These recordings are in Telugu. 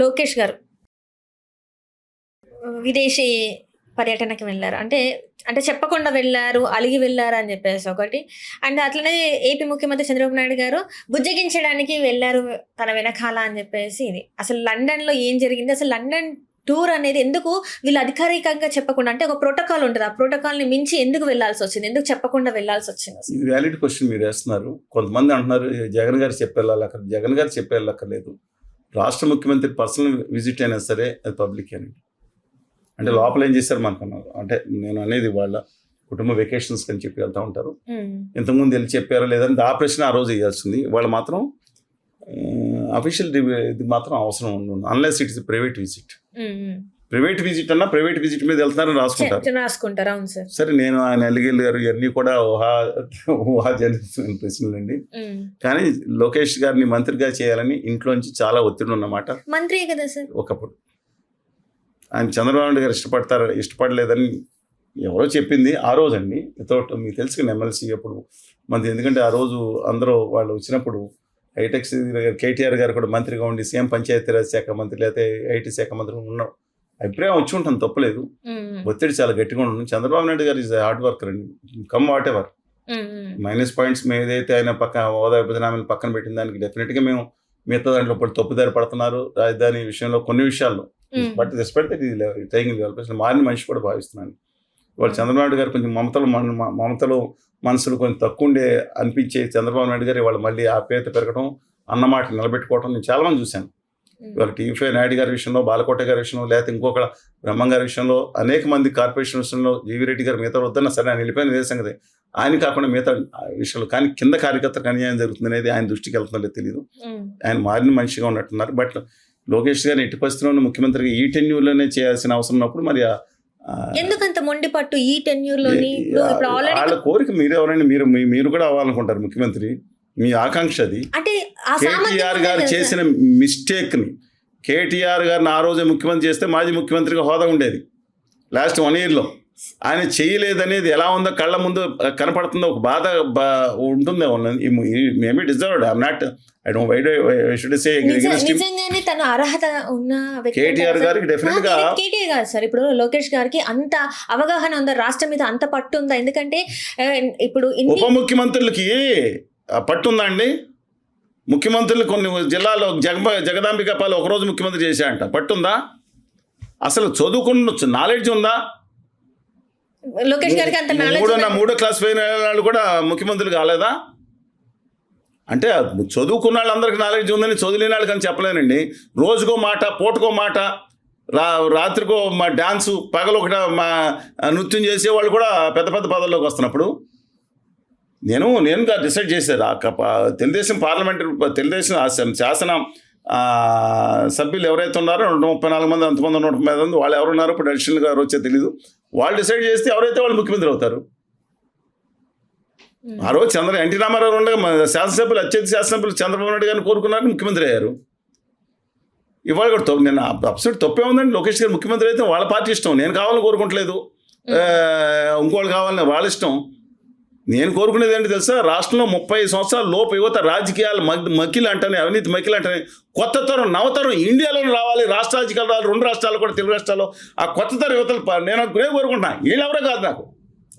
లోకేష్ గారు విదేశీ పర్యటనకి వెళ్లారు. అంటే అంటే చెప్పకుండా వెళ్లారు, అలిగి వెళ్లారు అని చెప్పేసి ఒకటి. అండ్ అట్లనే ఏపీ ముఖ్యమంత్రి చంద్రబాబు నాయుడు గారు బుజ్జగించడానికి వెళ్లారు తన వెనకాల అని చెప్పేసి ఇది. అసలు లండన్‌లో ఏం జరిగింది? అసలు లండన్ టూర్ అనేది ఎందుకు వీళ్ళు అధికారికంగా చెప్పకుండా, అంటే ఒక ప్రోటోకాల్ ఉంటది. ఆ ప్రోటోకాల్‌ని మించి ఎందుకు వెళ్లాల్సొచ్చింది? ఎందుకు చెప్పకుండా వెళ్లాల్సొచ్చింది అసలు? ఇది వ్యాలిడ్ క్వశ్చన్ మీరేస్తున్నారు. కొంతమంది అంటున్నారు జగన్ గారు చెప్పెళ్ళాలి, జగన్ గారు చెప్పెళ్ళక్కర్లేదు. రాష్ట్ర ముఖ్యమంత్రి పర్సనల్ విజిట్ అయినా సరే అది పబ్లిక్ అని. అంటే లోపల ఏం చేశారు మనకున్నారు. అంటే నేను అనేది వాళ్ళ కుటుంబ వెకేషన్స్ అని చెప్పి వెళ్తూ ఉంటారు. ఇంతకుముందు వెళ్ళి చెప్పారా లేదని ఆ ప్రశ్న ఆ రోజు వేయాల్సింది. వాళ్ళు మాత్రం అఫీషియల్ ఇది మాత్రం అవసరం ఉండదు, unless it's private visit. Private visit అన్నా ప్రైవేట్ విజిట్ మీద వెళ్తున్నారని రాసుకుంటారు. అవును సార్. సరే, నేను ఆయన ఎలిగేల్ గారు ఇవన్నీ కూడా ఊహాజనిత ప్రశ్నలు అండి. కానీ లోకేష్ గారిని మంత్రిగా చేయాలని ఇంట్లోంచి చాలా ఒత్తిడి ఉన్నమాట. మంత్రి కదా సార్ ఒకప్పుడు. ఆయన చంద్రబాబు నాయుడు గారు ఇష్టపడలేదని ఎవరో చెప్పింది ఆ రోజు అండి. వితౌట్ మీకు తెలుసు కదా ఎమ్మెల్సీ అప్పుడు మంత్రి. ఎందుకంటే ఆ రోజు అందరూ వాళ్ళు వచ్చినప్పుడు హైటెక్స్ కేటీఆర్ గారు కూడా మంత్రిగా ఉండి సీఎం పంచాయతీరాజ్ శాఖ మంత్రి లేకపోతే ఐటీ శాఖ మంత్రి ఉన్న అభిప్రాయం వచ్చి ఉంటాను, తప్పలేదు. ఒత్తిడి చాలా గట్టిగా ఉంటుంది. చంద్రబాబు నాయుడు గారు ఈజ్ హార్డ్ వర్కర్ అండి. Come what ever minus points ఏదైతే ఆయన హోదా విభజన పక్కన పెట్టిన దానికి డెఫినెట్గా మేము మిగతా దాంట్లో తప్పుదారి పడుతున్నారు రాజధాని విషయంలో కొన్ని విషయాల్లో. బట్ రెస్పెక్ట్ టేకింగ్ మారిన మనిషి కూడా భావిస్తున్నాను. వాళ్ళు చంద్రబాబు నాయుడు గారు కొంచెం మమతలు మనసులు కొంచెం తక్కువ ఉండే అనిపించే చంద్రబాబు నాయుడు గారు వాళ్ళు మళ్ళీ ఆప్యాయత పెరగడం, అన్నమాట నిలబెట్టుకోవడం నేను చాలామంది చూశాను. ఇవాళ టీవీ నాయుడు గారి విషయంలో, బాలకోట గారి విషయంలో, లేకపోతే ఇంకొక బ్రహ్మం గారి విషయంలో, అనేక మంది కార్పొరేషన్ విషయంలో, జీవిరెడ్డి గారు మిగతా వద్దన్నా సరే ఆయన వెళ్ళిపోయిన ఇదే సంగతి. ఆయన కాకుండా మిగతా విషయంలో కానీ కింద కార్యకర్తలకు అన్యాయం జరుగుతుంది అనేది ఆయన దృష్టికి వెళ్తుందో తెలియదు. ఆయన మారిన మనిషిగా ఉన్నట్టున్నారు. బట్ లోకేష్ గారిని ఎట్టి పరిస్థితుల్లో ముఖ్యమంత్రిగా ఈ టెన్యూర్లోనే చేయాల్సిన అవసరం ఉన్నప్పుడు మరి ఎందుకంత మొండి పట్టు ఈ టెన్యూర్లోని? వాళ్ళ కోరిక మీరెవరైనా మీరు కూడా అవ్వాలనుకుంటారు ముఖ్యమంత్రి, మీ ఆకాంక్ష అది. అంటే కేటీఆర్ గారు చేసిన మిస్టేక్ని, కేటీఆర్ గారిని ఆ రోజే ముఖ్యమంత్రి చేస్తే మాజీ ముఖ్యమంత్రిగా హోదా ఉండేది లాస్ట్ 1 yearలో. ఆయన చేయలేదనేది ఎలా ఉందో కళ్ళ ముందు కనపడుతుందో ఒక బాధ ఉంటుందే. Maybe deserved. I'm not I don't why should say నిజంగానే తన అర్హత ఉన్న వ్యక్తి కేటీఆర్ గారికి డెఫినెట్ గా. కేటీఆర్ గారు సార్, ఇప్పుడు లోకేష్ గారికి అంత అవగాహన ఉందా, రాష్ట్రం మీద అంత పట్టు ఉందా? ఎందుకంటే ఇప్పుడు ఉప ముఖ్యమంత్రులకి పట్టుందా అండి? ముఖ్యమంత్రులు కొన్ని జిల్లాలో జగదాంబికపాల్ ఒకరోజు ముఖ్యమంత్రి చేశాయంట, పట్టుందా? అసలు చదువుకున్న నాలెడ్జ్ ఉందా? లోకేష్ గారికి అంత మూడో క్లాస్ పోయిన వాళ్ళు కూడా ముఖ్యమంత్రులు కాలేదా? అంటే చదువుకున్న వాళ్ళందరికీ నాలెడ్జ్ ఉందని చదువులేని వాళ్ళకి అని చెప్పలేనండి. రోజుకో మాట, పూటకో మాట, రాత్రికో మా డ్యాన్సు, పగలొకట మా నృత్యం చేసేవాళ్ళు కూడా పెద్ద పెద్ద పదవుల్లోకి వస్తున్నప్పుడు నేను డిసైడ్ చేశారు. తెలుగుదేశం తెలుగుదేశం శాసన సభ్యులు ఎవరైతే ఉన్నారో 134 మంది, అంతమంది 130 మంది, వాళ్ళు ఎవరున్నారో ఇప్పుడు అడిషనల్ గారు వచ్చే తెలీదు. వాళ్ళు డిసైడ్ చేస్తే ఎవరైతే వాళ్ళు ముఖ్యమంత్రి అవుతారు. ఆ రోజు ఎన్టీ రామారావు ఉండగా శాసనసభ్యులు, అత్యధిక శాసనసభ్యులు చంద్రబాబు నాయుడు గారిని కోరుకున్నారు, ముఖ్యమంత్రి అయ్యారు. ఇవాళ కూడా నేను అబ్సల్యూట్ తప్పే ఉందండి. లోకేష్ గారు ముఖ్యమంత్రి అయితే వాళ్ళ పార్టీ ఇష్టం, నేను కావాలని కోరుకుంటలేదు. ఇంకోళ్ళు కావాలని వాళ్ళ ఇష్టం. నేను కోరుకునేది ఏంటి తెలుసా? రాష్ట్రంలో 30 సంవత్సరాల లోపు యువత రాజకీయాలు మకిలు అంటానే, అవినీతి మకిలు అంటానే, కొత్త తరం నవతరం ఇండియాలోనే రావాలి. రాష్ట్ర రాజకీయాలు రావాలి, 2 రాష్ట్రాలు కూడా, తెలుగు రాష్ట్రాల్లో ఆ కొత్త తరం యువతలు నేను కోరుకుంటున్నా. వీళ్ళు ఎవరో కాదు, నాకు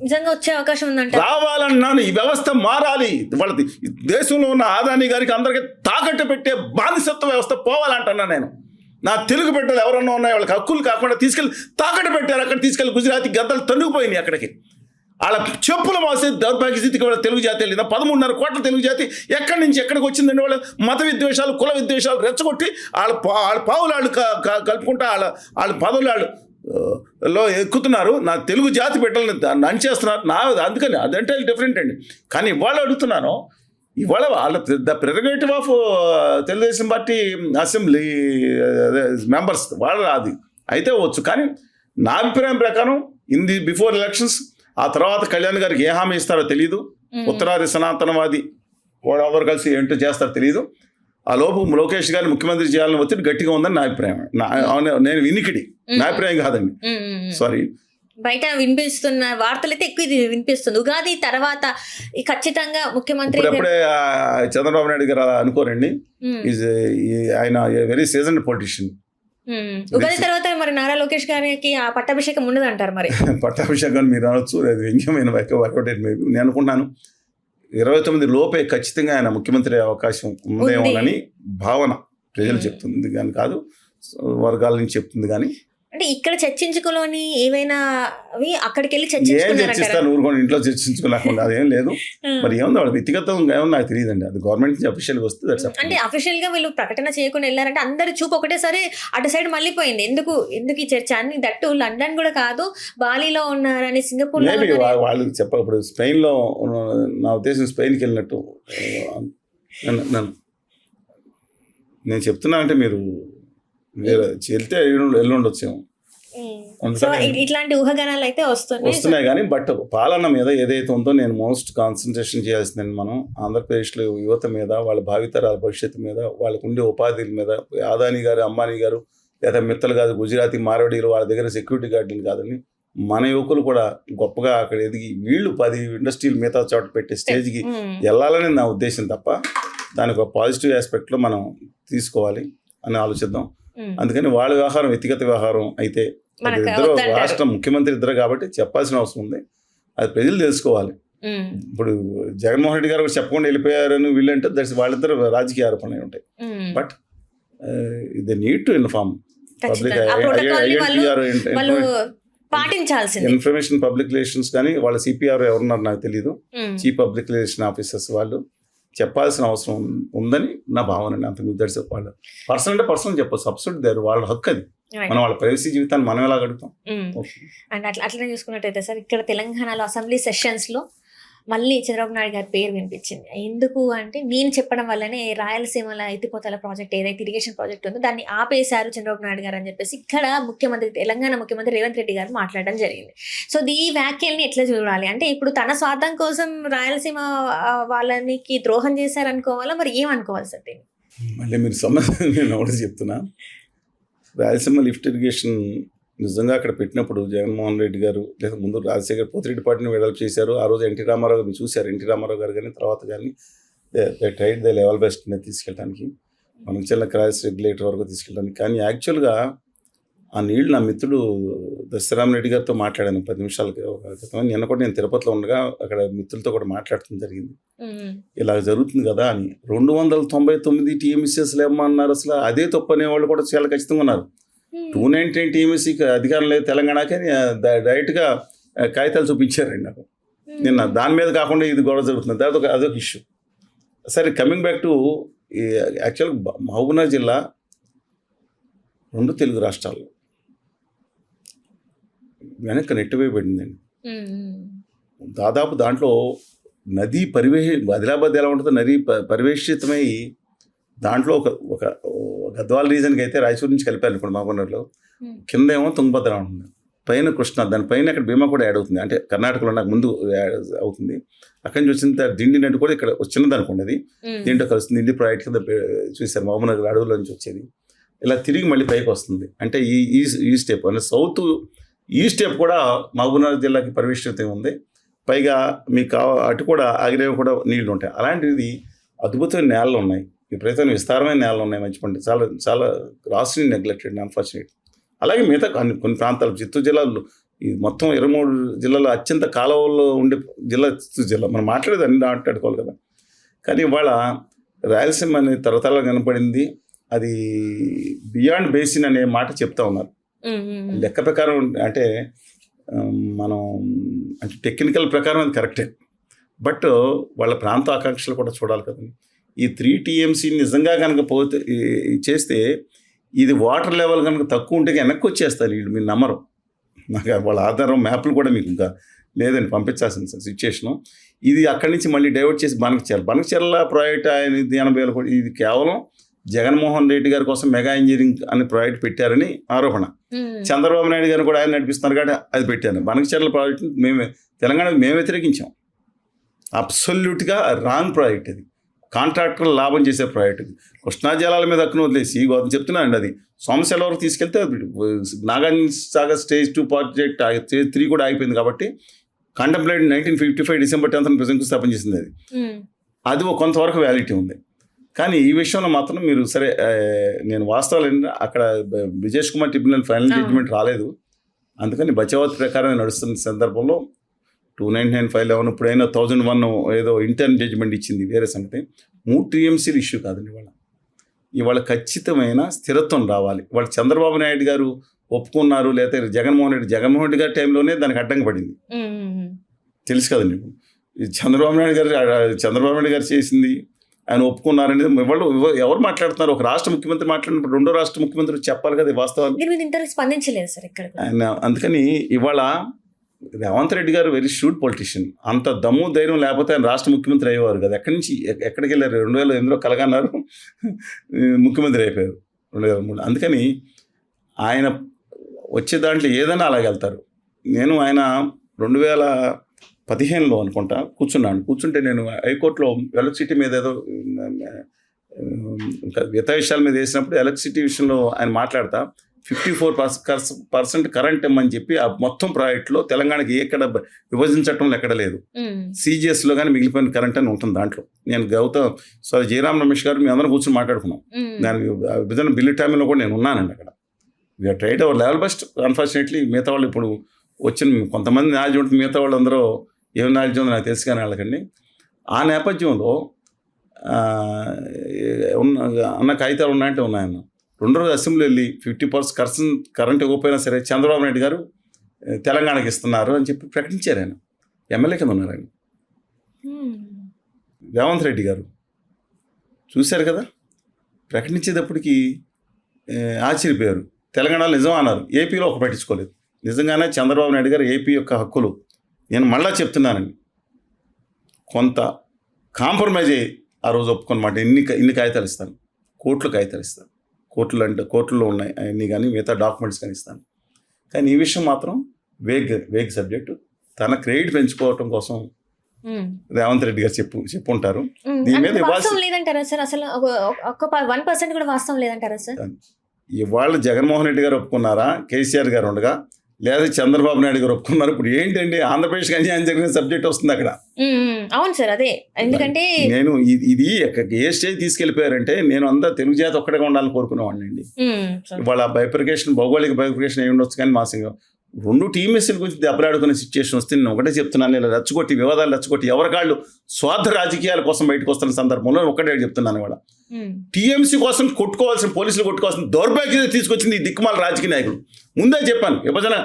నిజంగా వచ్చే అవకాశం ఉందంటే రావాలన్నాను. ఈ వ్యవస్థ మారాలి. వాళ్ళది దేశంలో ఉన్న ఆదాని గారికి అందరికీ తాకట్టు పెట్టే బానిసత్వ వ్యవస్థ పోవాలంటున్నా నేను. నా తెలుగు బిడ్డలు ఎవరన్నా ఉన్నాయి, వాళ్ళకి హక్కులు కాకుండా తీసుకెళ్ళి తాకట్టు పెట్టారు. అక్కడ తీసుకెళ్ళి గుజరాతీ గద్దలు తన్నుకుపోయినాయి. అక్కడికి వాళ్ళ చెప్పులు మోసే దౌర్భాగ్య స్థితికి వాళ్ళ తెలుగు జాతి వెళ్ళిందా? 13.5 కోట్ల తెలుగు జాతి ఎక్కడి నుంచి ఎక్కడికి వచ్చిందండి? వాళ్ళు మత విద్వేషాలు, కుల విద్వేషాలు రెచ్చగొట్టి వాళ్ళ పావులు వాళ్ళు కలుపుకుంటా వాళ్ళ పదవులు లో ఎక్కుతున్నారు. నా తెలుగు జాతి బిడ్డలని నంచేస్తున్నారు. అందుకని అదంటే డిఫరెంట్ అండి. కానీ ఇవాళ అడుగుతున్నాను, ఇవాళ వాళ్ళ the prerogative of Telugu Desam party assembly members వాళ్ళ అది అయితే వచ్చు. కానీ నా అభిప్రాయం ప్రకారం బిఫోర్ ఎలక్షన్స్, ఆ తర్వాత కళ్యాణ్ గారికి ఏ హామీ ఇస్తారో తెలియదు. ఉత్తరాది సనాతనవాది వాడు ఎవరు కలిసి ఏంటో చేస్తారో తెలియదు. ఆ లోపు లోకేష్ గారిని ముఖ్యమంత్రి చేయాలని ఒత్తిడి గట్టిగా ఉందని నా అభిప్రాయం. నేను వినికిడి, నా అభిప్రాయం కాదండి, సారీ. బయట వినిపిస్తున్న వార్తలు అయితే ఎక్కువ వినిపిస్తుంది. ఉగాది తర్వాత ఖచ్చితంగా ముఖ్యమంత్రి ఇప్పుడే చంద్రబాబు నాయుడు గారు అలా అనుకోరండి. ఆయన వెరీ సీజన్డ్ పొలిటీషియన్. ఉగాది తర్వాత మరి నారా లోకేష్ గారికి ఆ పట్టాభిషేకం ఉండదు అంటారు మరి. పట్టాభిషేకాన్ని మీరు అనొచ్చు, అది వ్యంగ్యమైన వర్కౌట్ మేబీ. నేను అనుకుంటున్నాను 29 లోపే ఖచ్చితంగా ఆయన ముఖ్యమంత్రి అయ్యే అవకాశం ఉందేమోనని భావన ప్రజలు చెప్తుంది కానీ కాదు, వర్గాల నుంచి చెప్తుంది. కానీ అంటే ఇక్కడ చర్చించుకోని ఏవైనా అవి అక్కడికి వెళ్ళి ఏం చర్చిస్తాను, ఊరుకొని ఇంట్లో చర్చించుకోలేకుండా అదేం లేదు. మరి ఏముంది వాళ్ళ వ్యక్తిగతంగా ఏమో నాకు తెలియదండి, అది గవర్నమెంట్ నుంచి అఫీషియల్గా వస్తుంది. అంటే అఫీషియల్ గా వీళ్ళు ప్రకటన చేయకుండా వెళ్ళారంటే అందరి చూపు ఒకటేసారి అటు సైడ్ మళ్ళీపోయింది. ఎందుకు ఈ చర్చ అని, దట్టు లండన్ కూడా కాదు, బాలీలో ఉన్నారని, సింగపూర్ లో మేబీ వాళ్ళు చెప్పాలి. ఇప్పుడు స్పెయిన్లో నా ఉద్దేశం స్పెయిన్కి వెళ్ళినట్టు నేను చెప్తున్నా, అంటే మీరు వెళ్తే వెళ్ళుండొచ్చేమో. ఇట్లాంటి ఊహాగానాలు అయితే వస్తున్నాయి కానీ బట్ పాలన మీద ఏదైతే ఉందో నేను మోస్ట్ కాన్సన్ట్రేషన్ చేయాల్సిందండి. మనం ఆంధ్రప్రదేశ్లో యువత మీద, వాళ్ళ భావితరాల భవిష్యత్తు మీద, వాళ్ళకు ఉండే ఉపాధిల మీద, అదానీ గారు, అంబానీ గారు, లేదా మిత్తలు కాదు, గుజరాతీ మార్వాడీలు వాళ్ళ దగ్గర సెక్యూరిటీ గార్డులు కాదని మన యువకులు కూడా గొప్పగా అక్కడ ఎదిగి వీళ్ళు 10 ఇండస్ట్రీలు మిగతా చోట పెట్టే స్టేజ్కి వెళ్ళాలని నా ఉద్దేశం తప్ప దానికి ఒక పాజిటివ్ ఆస్పెక్ట్లో మనం తీసుకోవాలి అని ఆలోచిద్దాం. అందుకని వాళ్ళ వ్యవహారం వ్యక్తిగత వ్యవహారం అయితే ఇద్దరు రాష్ట్ర ముఖ్యమంత్రి ఇద్దరు కాబట్టి చెప్పాల్సిన అవసరం ఉంది, అది ప్రజలు తెలుసుకోవాలి. ఇప్పుడు జగన్మోహన్ రెడ్డి గారు చెప్పకుండా వెళ్ళిపోయారని వీళ్ళంటే వాళ్ళిద్దరు రాజకీయ ఆరోపణలు ఉంటాయి. But they need to inform public, information public relations కానీ వాళ్ళ సిపిఆర్ ఎవరున్నారు నాకు తెలియదు, చీఫ్ పబ్లిక్ రిలేషన్ ఆఫీసర్స్ వాళ్ళు చెప్పాల్సిన అవసరం ఉందని నా భావన. అంత దట్స్ వాళ్ళు పర్సన్ అంటే పర్సన్ చెప్పచ్చు, సబ్సిడీ దారు వాళ్ళ హక్కు అది. మనం వాళ్ళ ప్రైవసీ జీవితాన్ని మనం ఎలా గడుపుతాం. అండ్ అట్లనే చూసుకున్నట్టయితే సార్, ఇక్కడ తెలంగాణలో అసెంబ్లీ సెషన్స్ లో మళ్ళీ చంద్రబాబు నాయుడు గారి పేరు వినిపించింది. ఎందుకు అంటే నేను చెప్పడం వల్లనే రాయలసీమల ఎత్తిపోతల ప్రాజెక్ట్ ఏదైతే ఇరిగేషన్ ప్రాజెక్ట్ ఉందో దాన్ని ఆపేశారు చంద్రబాబు నాయుడు గారు అని చెప్పేసి ఇక్కడ తెలంగాణ ముఖ్యమంత్రి రేవంత్ రెడ్డి గారు మాట్లాడడం జరిగింది. సో ఈ వ్యాఖ్యల్ని ఎట్లా చూడాలి అంటే, ఇప్పుడు తన స్వార్థం కోసం రాయలసీమ వాళ్ళకి ద్రోహం చేశారనుకోవాలా, మరి ఏమనుకోవాలి సార్ దీన్ని? మళ్ళీ మీరు సమస్య నేను ఒకటి చెప్తున్నా, రాయలసీమ లిఫ్ట్ ఇరిగేషన్ నిజంగా అక్కడ పెట్టినప్పుడు జగన్మోహన్ రెడ్డి గారు లేదా ముందు రాజశేఖర్ పోతిరెడ్డి పార్టీని వెడల్పు చేశారు. ఆ రోజు ఎన్టీ రామారావు గారిని చూశారు. ఎన్టీ రామారావు గారు కానీ తర్వాత కానీ ట్రైడ్ ద లెవెల్ బెస్ట్ మీద తీసుకెళ్ళడానికి, మనం చిన్న క్రాస్ రెగ్యులేటర్ వరకు తీసుకెళ్ళడానికి. కానీ యాక్చువల్గా ఆ నీళ్ళు నా మిత్రుడు దశరామరెడ్డి గారితో మాట్లాడాను 10 నిమిషాల క్రితం. నిన్న కూడా నేను తిరుపతిలో ఉండగా అక్కడ మిత్రులతో కూడా మాట్లాడటం జరిగింది. ఇలా జరుగుతుంది కదా అని. 299 టీఎంసీఎస్ లేమన్నారు. అసలు అదే తప్పు అనేవాళ్ళు కూడా చాలా ఖచ్చితంగా ఉన్నారు. 299 టీఎంసీకి అధికారం లేదు తెలంగాణకి, డైరెక్ట్గా కాగితాలు చూపించారండి నాకు నిన్న. దాని మీద కాకుండా ఇది గొడవ జరుగుతుంది, అదొక ఇష్యూ. సరే, కమింగ్ బ్యాక్ టు యాక్చువల్గా మహబూబ్నగర్ జిల్లా 2 తెలుగు రాష్ట్రాలు వెనక్కి నెట్టివేయబడిందండి. దాదాపు దాంట్లో నదీ ఆదిలాబాద్ ఎలా ఉంటుందో నదీ పరివేషితమై దాంట్లో ఒక గద్వాల రీజన్కి అయితే రాయచూరు నుంచి కలిపారు ఇప్పుడు మహబూబ్నగర్లో. కింద ఏమో తుంగభద్ర ఉంటుంది, పైన కృష్ణ, దానిపైన అక్కడ భీమా కూడా యాడ్ అవుతుంది. అంటే కర్ణాటకలో నాకు ముందు యాడ్ అవుతుంది. అక్కడి నుంచి వచ్చిన దిండి నది కూడా ఇక్కడ చిన్నది అనుకోండి, అది దీంట్లో కలుస్తుంది. దిండి ప్రాజెక్ట్ కింద చూశారు, మహబూబ్నగర్ అడవుల నుంచి వచ్చేది ఇలా తిరిగి మళ్ళీ పైకి వస్తుంది. అంటే ఈ స్టెప్ అంటే సౌత్ ఈ స్టెప్ కూడా మహబూబ్నగర్ జిల్లాకి పరివేష్టితం ఉంది. పైగా మీకు అటు కూడా ఆగ్నేయం కూడా నీళ్లు ఉంటాయి. అలాంటిది అద్భుతమైన నేలలు ఉన్నాయి, విపరీతమైన విస్తారమైన నేలలు ఉన్నాయి, మంచి పంట. చాలా చాలా రాష్ట్రీ నెగ్లెక్టెడ్ అన్ఫార్చునేట్. అలాగే మిగతా కొన్ని ప్రాంతాలు, చిత్తూరు జిల్లాలో ఈ మొత్తం 23 జిల్లాలో అత్యంత కాలువల్లో ఉండే జిల్లా చిత్తూరు జిల్లా. మనం మాట్లాడేది అన్ని మాట్లాడుకోవాలి కదా. కానీ ఇవాళ రాయలసీమ అనేది తరతరాలు కనపడింది. అది బియాండ్ బేసిన్ అనే మాట చెప్తా ఉన్నారు. లెక్క ప్రకారం అంటే మనం అంటే టెక్నికల్ ప్రకారం అది కరెక్టే, బట్ వాళ్ళ ప్రాంత ఆకాంక్షలు కూడా చూడాలి కదండి. ఈ 3 TMC నిజంగా కనుక పోతే చేస్తే ఇది వాటర్ లెవెల్ కనుక తక్కువ ఉంటే వెనక్కి వచ్చేస్తారు వీళ్ళు, మీరు నమ్మరు. నాకు వాళ్ళ ఆధారం మ్యాప్లు కూడా మీకు ఇంకా లేదని పంపించాల్సిన సిచ్యుయేషను. ఇది అక్కడి నుంచి మళ్ళీ డైవర్ట్ చేసి బనకచెర్ల ప్రాజెక్ట్ ఆయన 80,000 కోట్లు, ఇది కేవలం జగన్మోహన్ రెడ్డి గారి కోసం మెగా ఇంజనీరింగ్ అనే ప్రాజెక్ట్ పెట్టారని ఆరోపణ. చంద్రబాబు నాయుడు గారు కూడా ఆయన నడిపిస్తున్నారు కాబట్టి అది పెట్టారు. బనకచెర్ల ప్రాజెక్ట్ తెలంగాణ మేము వ్యతిరేకించాం. అబ్సల్యూట్గా రాంగ్ ప్రాజెక్ట్ అది. కాంట్రాక్టర్లు లాభం చేసే ప్రాజెక్ట్. కృష్ణా జలాల మీద హక్కును వదిలేసి చెప్తున్నానండి, అది సోమశిల వరకు తీసుకెళ్తే Nagarjuna Sagar stage 2 project stage 3 కూడా ఆగిపోయింది. కాబట్టి కంటెంప్లేట్ 1955 డిసెంబర్ 10th శంకుస్థాపన చేసింది. అది కొంతవరకు వ్యాలిటీ ఉంది. కానీ ఈ విషయంలో మాత్రం మీరు సరే నేను వాస్తవాలు అక్కడ Brijesh Kumar tribunal final judgement రాలేదు, అందుకని బచావత్ ప్రకారం నడుస్తున్న సందర్భంలో 2995 ఫైల్ ఇప్పుడైనా 1001 ఏదో ఇంటర్న్ జడ్జిమెంట్ ఇచ్చింది వేరే సంగతి. 3 టీఎంసీలు ఇష్యూ కాదండి ఇవాళ ఖచ్చితమైన స్థిరత్వం రావాలి. వాళ్ళు చంద్రబాబు నాయుడు గారు ఒప్పుకున్నారు, లేకపోతే జగన్మోహన్ రెడ్డి గారి టైంలోనే దానికి అడ్డంగా పడింది, తెలుసు కదండి. ఇప్పుడు చంద్రబాబు నాయుడు గారు చేసింది ఆయన ఒప్పుకున్నారనేది వాళ్ళు ఎవరు మాట్లాడుతున్నారు? ఒక రాష్ట్ర ముఖ్యమంత్రి మాట్లాడినప్పుడు రెండో రాష్ట్ర ముఖ్యమంత్రి చెప్పాలి కదా వాస్తవాలు. స్పందించలేదు సార్ ఇక్కడ ఆయన. అందుకని ఇవాళ రేవంత్ రెడ్డి గారు వెరీ షూడ్ పొలిటీషియన్. అంత దమ్ము ధైర్యం లేకపోతే ఆయన రాష్ట్ర ముఖ్యమంత్రి అయ్యేవారు కదా. ఎక్కడికి వెళ్ళారు? 2008లో కలగన్నారు, ముఖ్యమంత్రి అయిపోయారు 2003. అందుకని ఆయన వచ్చే దాంట్లో ఏదైనా అలాగే వెళ్తారు. ఆయన 2015లో అనుకుంటా కూర్చుంటే నేను హైకోర్టులో ఎలక్ట్రిసిటీ మీద ఏదో ఇతర విషయాల మీద వేసినప్పుడు ఎలక్ట్రిసిటీ విషయంలో ఆయన మాట్లాడతా 54% కరెంట్ ఇమ్మని చెప్పి ఆ మొత్తం ప్రాజెక్టులో తెలంగాణకి ఎక్కడ విభజించటంలో ఎక్కడ లేదు. CGSలో కానీ మిగిలిపోయిన కరెంట్ అని ఉంటుంది దాంట్లో. నేను జయరామ్ రమేష్ గారు మీ అందరం కూర్చొని మాట్లాడుకున్నాం. దానికి విభజన బిల్లు టైంలో కూడా నేను ఉన్నానండి అక్కడ. We are tried our level best. Unfortunately మిగతా వాళ్ళు ఇప్పుడు వచ్చిన కొంతమంది నాలెడ్జ్ ఉంటుంది, మిగతా వాళ్ళు అందరూ ఏం నాలెడ్జ్ ఉందో నాకు తెలుసు కానీ వాళ్ళకండి. ఆ నేపథ్యంలో అన్న కాగితాలు ఉన్నాయంటే ఉన్నాయన్న. 2 రోజులు అసెంబ్లీ వెళ్ళి 50% కరెంట్ ఇవ్వకపోయినా సరే చంద్రబాబు నాయుడు గారు తెలంగాణకి ఇస్తున్నారు అని చెప్పి ప్రకటించారు. ఆయన ఎమ్మెల్యే కింద ఉన్నారు. ఆయన రేవంత్ రెడ్డి గారు చూశారు కదా, ప్రకటించేటప్పటికి ఆశ్చర్యపోయారు. తెలంగాణలో నిజం అన్నారు, ఏపీలో ఒక పట్టించుకోలేదు. నిజంగానే చంద్రబాబు నాయుడు గారు ఏపీ యొక్క హక్కులు, నేను మళ్ళా చెప్తున్నానండి, కొంత కాంప్రమైజ్ అయ్యి ఆ రోజు ఒప్పుకున్నమాట. ఇన్ని కాగితాలు ఇస్తాను, కోట్లు కాగితాలు ఇస్తాను, కోర్టులో ఉన్నాయి అన్నీ కానీ మిగతా డాక్యుమెంట్స్ కానీ ఇస్తాను. కానీ ఈ విషయం మాత్రం వేగ్ సబ్జెక్టు. తన క్రెడిట్ పెంచుకోవటం కోసం రేవంత్ రెడ్డి గారు చెప్పుంటారు. దీని మీద లేదంటారా సార్? అసలు 1% కూడా వాస్తవం లేదంటారా సార్? ఇవాళ జగన్మోహన్ రెడ్డి గారు ఒప్పుకున్నారా, కేసీఆర్ గారు ఉండగా, లేదా చంద్రబాబు నాయుడు గారు ఒప్పుకున్నారు? ఇప్పుడు ఏంటండి ఆంధ్రప్రదేశ్కి అన్యాయం జరిగిన సబ్జెక్ట్ వస్తుంది అక్కడ. అవును సార్, అదే. ఎందుకంటే నేను ఇది ఏ స్టేజ్ తీసుకెళ్ళిపోయారంటే, నేను అంతా తెలుగు జాతి ఒక్కడిగా ఉండాలని కోరుకునేవాడిని అండి. ఇవాళ భౌగోళిక బైఫర్కేషన్ ఏమి ఉండొచ్చు, కానీ మా సింగం 2 టీఎంసీల గురించి దెబ్బలాడుకునే సిచ్యువేషన్ వస్తే నేను ఒకటే చెప్తున్నాను, ఇలా వివాదాలు రెచ్చగొట్టి ఎవరికాళ్ళు స్వార్థ రాజకీయాల కోసం బయటకు వస్తున్న సందర్భంలో ఒకటే చెప్తున్నాను. ఇవాళ టీఎంసీ కోసం పోలీసులు కొట్టుకోవాల్సిన దౌర్భాగ్యత తీసుకొచ్చింది ఈ దిక్కుమాల రాజకీయ నాయకులు. ముందే చెప్పాను, విభజన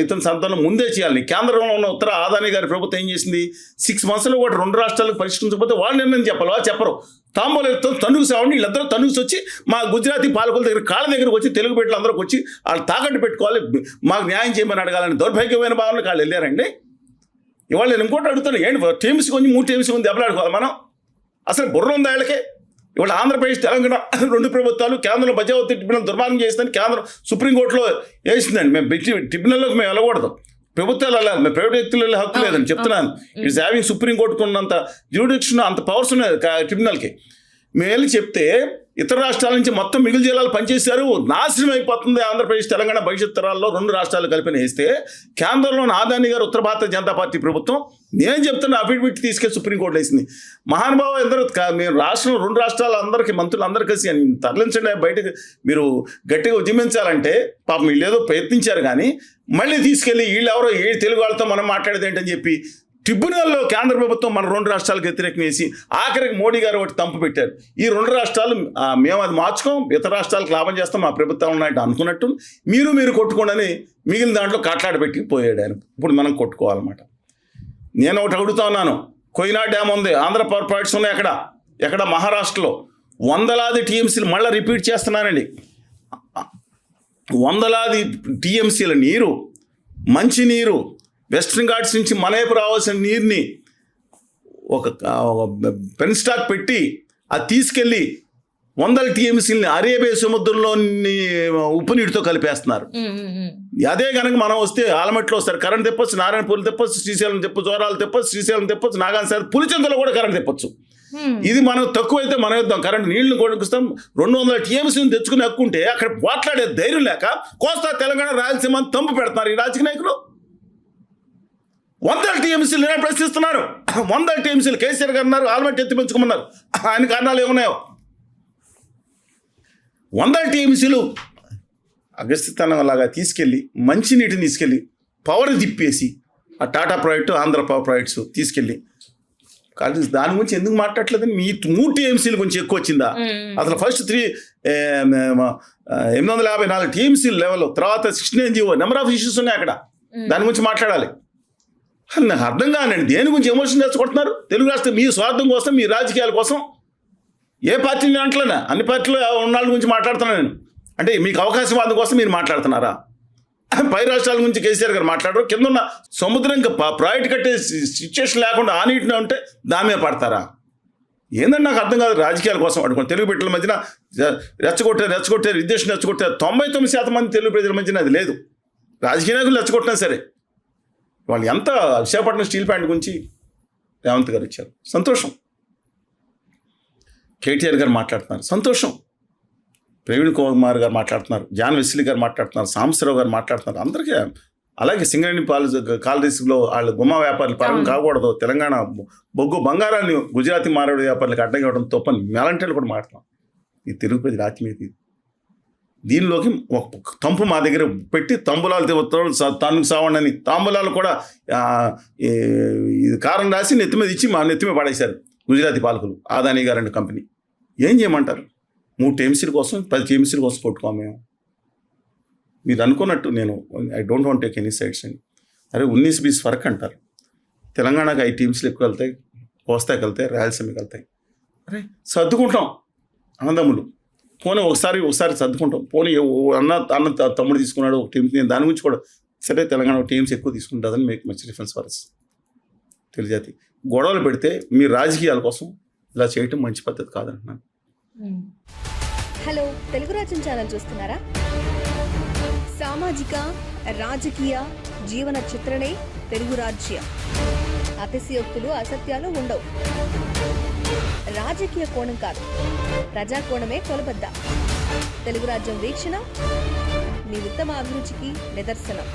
ఇతని సంతానం ముందే చేయాలని. కేంద్రంలో ఉన్న ఉత్తర ఆదాని గారి ప్రభుత్వం ఏం చేసింది? 6 monthsలో కూడా 2 రాష్ట్రాలకు పరిష్కరించకపోతే వాళ్ళు నిర్ణయం చెప్పాలి. వాళ్ళు చెప్పరు. తాంబూలతో తనుగు సావండి, వీళ్ళందరూ తనుగుసి వచ్చి మా గుజరాతీ పాలకుల దగ్గర కాళ్ళ దగ్గరకు వచ్చి తెలుగు బిడ్డలు అందరికి వచ్చి వాళ్ళు తాకట్టు పెట్టుకోవాలి, మాకు న్యాయం చేయమని అడగాలని దౌర్భాగ్యమైన భావనలు వాళ్ళు వెళ్ళారండి. ఇవాళ నేను ఇంకోటి అడుగుతాను, ఏంటి టీఎంసీ కొంచెం 3 టీఎంసీ కొంచెం దెబ్బలాడుకోవాలి మనం? అసలు బుర్ర ఉందా వీళ్ళకే? ఇవాళ ఆంధ్రప్రదేశ్ తెలంగాణ 2 ప్రభుత్వాలు కేంద్రంలో బచావత్ ట్రిబ్యునల్ దుర్మార్గం చేసిందని కేంద్రం సుప్రీంకోర్టులో వేసిందండి. మేము ట్రిబ్యునల్లోకి మేము వెళ్ళకూడదు, ప్రభుత్వాలు వెళ్ళాలి, మేము ప్రైవేట్ వ్యక్తులు వెళ్ళే హక్కు లేదని చెప్తున్నాను. ఇట్స్ హ్యావింగ్ సుప్రీంకోర్టుకు ఉన్నంత జ్యూడిక్షన్, అంత పవర్స్ ఉన్నాయి ట్రిబ్యునల్కి. మేము వెళ్ళి చెప్తే ఇతర రాష్ట్రాల నుంచి మొత్తం మిగిలిన జిల్లాలు పనిచేశారు, నాశనం అయిపోతుంది ఆంధ్రప్రదేశ్ తెలంగాణ భవిష్యత్ తరాల్లో 2 రాష్ట్రాలు కలిపిన వేస్తే కేంద్రంలోని ఆదాని గారు ఉత్తర భారత జనతా పార్టీ ప్రభుత్వం నేను చెప్తున్న అఫిడవిట్ తీసుకెళ్ళి సుప్రీంకోర్టులో వేసింది. మహానుభావ ఎందరూ మేము రాష్ట్రం 2 రాష్ట్రాల అందరికీ మంత్రులు అందరూ కలిసి తరలించండి బయటకు, మీరు గట్టిగా ఉద్యమించాలంటే పాపం వీళ్ళు ఏదో ప్రయత్నించారు, కానీ మళ్ళీ తీసుకెళ్ళి వీళ్ళెవరో తెలుగు వాళ్ళతో మనం మాట్లాడేది ఏంటని చెప్పి ట్రిబ్యునల్లో కేంద్ర ప్రభుత్వం మన 2 రాష్ట్రాలకు వ్యతిరేకం వేసి ఆఖరికి మోడీ గారు ఒకటి తంపు పెట్టారు. ఈ 2 రాష్ట్రాలు మేము అది మార్చుకోం, ఇతర రాష్ట్రాలకు లాభం చేస్తాం, మా ప్రభుత్వం ఉన్నట్టు అనుకున్నట్టు మీరు కొట్టుకోండి మిగిలిన దాంట్లో కాట్లాడబెట్టి పోయాడు ఆయన. ఇప్పుడు మనం కొట్టుకోవాలన్నమాట. నేను ఒకటి అడుగుతా ఉన్నాను, కొయినా డ్యామ్ ఉంది, ఆంధ్ర పవర్ ప్రాజెక్ట్స్ ఉన్నాయి ఎక్కడ మహారాష్ట్రలో, వందలాది టీఎంసీలు, మళ్ళీ రిపీట్ చేస్తున్నానండి, వందలాది టీఎంసీల నీరు, మంచినీరు, వెస్ట్రన్ ఘాట్స్ నుంచి మనైపు రావాల్సిన నీరుని ఒక పెన్ స్టాక్ పెట్టి అది తీసుకెళ్ళి 100 టీఎంసీలని అరేబియా సముద్రంలోని ఉప్పు నీటితో కలిపేస్తున్నారు. అదే కనుక మనం వస్తే ఆలమట్లో వస్తారు, కరెంట్ తెప్పొచ్చు, నారాయణపూర్లు తెప్పొచ్చు, శ్రీశైలం తెప్పొచ్చు, జోరాలు తెప్పొచ్చు, శ్రీశైలం తెప్పొచ్చు, నాగాన్ సార్ పులిచెంతలో కూడా కరెంట్ తెప్పొచ్చు. ఇది మనం తక్కువైతే మనం ఇద్దాం, కరెంట్ నీళ్లు కొనుక్కొస్తాం. 200 టీఎంసీని తెచ్చుకుని హక్కుంటే అక్కడ పోట్లాడే ధైర్యం లేక కోస్తా తెలంగాణ రాయలసీమ తంపు పెడుతున్నారు ఈ రాజకీయ నాయకులు. వందల టీఎంసీలు నేను ప్రశ్నిస్తున్నాను. 100 టీఎంసీలు కేసీఆర్ గారు అన్నారు, ఆల్మెంట్ ఎత్తి పెంచుకోమన్నారు. ఆయన కారణాలు ఏమున్నాయో 100 టీఎంసీలు అగస్త్యతనం లాగా తీసుకెళ్ళి మంచినీటిని తీసుకెళ్ళి పవర్ తిప్పేసి ఆ Tata project Andhra power projects తీసుకెళ్ళి కానీ దాని గురించి ఎందుకు మాట్లాడలేదని మీ 3 టీఎంసీల గురించి ఎక్కువ వచ్చిందా? అసలు ఫస్ట్ 854 టీఎంసీ లెవెల్, తర్వాత 16 జీవో నెంబర్ ఆఫ్ ఇష్యూస్ ఉన్నాయి అక్కడ. దాని గురించి మాట్లాడాలి. నాకు అర్థం కానండి, దేని గురించి ఎమోషన్ తెచ్చుకుంటున్నారు? తెలుగు రాష్ట్రం మీ స్వార్థం కోసం, మీ రాజకీయాల కోసం. ఏ పార్టీని అంటలేనా, అన్ని పార్టీలు ఉన్న వాళ్ళ గురించి మాట్లాడుతున్నాను నేను. అంటే మీకు అవకాశవాదం కోసం మీరు మాట్లాడుతున్నారా? పై రాష్ట్రాల గురించి కేసీఆర్ గారు మాట్లాడరు, కింద ఉన్న సముద్రం ఇంకా ప్రాజెక్ట్ కట్టే సిచ్యువేషన్ లేకుండా ఆ నీటిని ఉంటే దాని మీద పడతారా? ఏందంటే నాకు అర్థం కాదు. రాజకీయాల కోసం అడుగుకోండి. తెలుగు బిడ్డల మధ్యన రెచ్చగొట్టారు, విద్వేషం రెచ్చగొట్టారు. 99% మంది తెలుగు ప్రజల మధ్యన అది లేదు. రాజకీయ నాయకులు రెచ్చగొట్టినా సరే వాళ్ళు ఎంత విశాఖపట్నం స్టీల్ ప్లాంట్ గురించి రేవంత్ గారు ఇచ్చారు, సంతోషం. కేటీఆర్ గారు మాట్లాడుతున్నారు, సంతోషం. ప్రవీణ్ కుమార్ గారు మాట్లాడుతున్నారు, జాన్ వెస్లీ గారు మాట్లాడుతున్నారు, సాంబశివరావు గారు మాట్లాడుతున్నారు. అందరికీ అలాగే సింగరేణి కాలరీస్లో వాళ్ళ గుమ్మ వ్యాపారులు పరం కాకూడదు, తెలంగాణ బొగ్గు బంగారాన్ని గుజరాతీ మారడు వ్యాపారులకు అడ్డం ఇవ్వడం తప్పని మేలంటలు కూడా మాట్లాడతాం. ఈ తెలుగు ప్రజల ఆత్మీయత. దీనిలోకి ఒక తంపు మా దగ్గర పెట్టి తంబులాలు తనకు సావండి తాంబూలాలు కూడా ఇది కారం రాసి నెత్తి మీద ఇచ్చి మా నెత్తి మీద పడేశారు గుజరాతీ పాలకులు, ఆదాని గారు కంపెనీ. ఏం చేయమంటారు? 3 టీఎంసీల కోసం 10 టీఎంసీల కోసం కొట్టుకోం మేము. మీరు అనుకున్నట్టు నేను I don't want take any sides అండి. అరే 19-20 ఫరక్ అంటారు. తెలంగాణకి 5 టీమ్స్లు ఎక్కువ వెళ్తాయి, కోస్తాకి వెళ్తాయి, రాయలసీమకి వెళ్తాయి. అరే సర్దుకుంటాం అన్నదమ్ములు. పోనీ ఒకసారి సర్దుకుంటాం. పోనీ అన్న తమ్ముడు తీసుకున్నాడు ఒక టీం, నేను దాని గురించి కూడా సరే తెలంగాణ టీమ్స్ ఎక్కువ తీసుకుంటుందని make much difference for us. తెలుగుజాతి గొడవలు పెడితే మీ రాజకీయాల కోసం ఇలా చేయటం మంచి పద్ధతి కాదంటున్నాను. హలో, తెలుగు రాజ్యం ఛానల్ చూస్తున్నారా? సామాజిక రాజకీయ జీవన చిత్రణే తెలుగు రాజ్యం. అతిశయోక్తులు అసత్యాలు ఉండవు. రాజకీయ కోణం కాదు, ప్రజా కోణమే కొలబద్ద. తెలుగు రాజ్యం వీక్షణ మీ ఉత్తమ అభిరుచికి నిదర్శనం.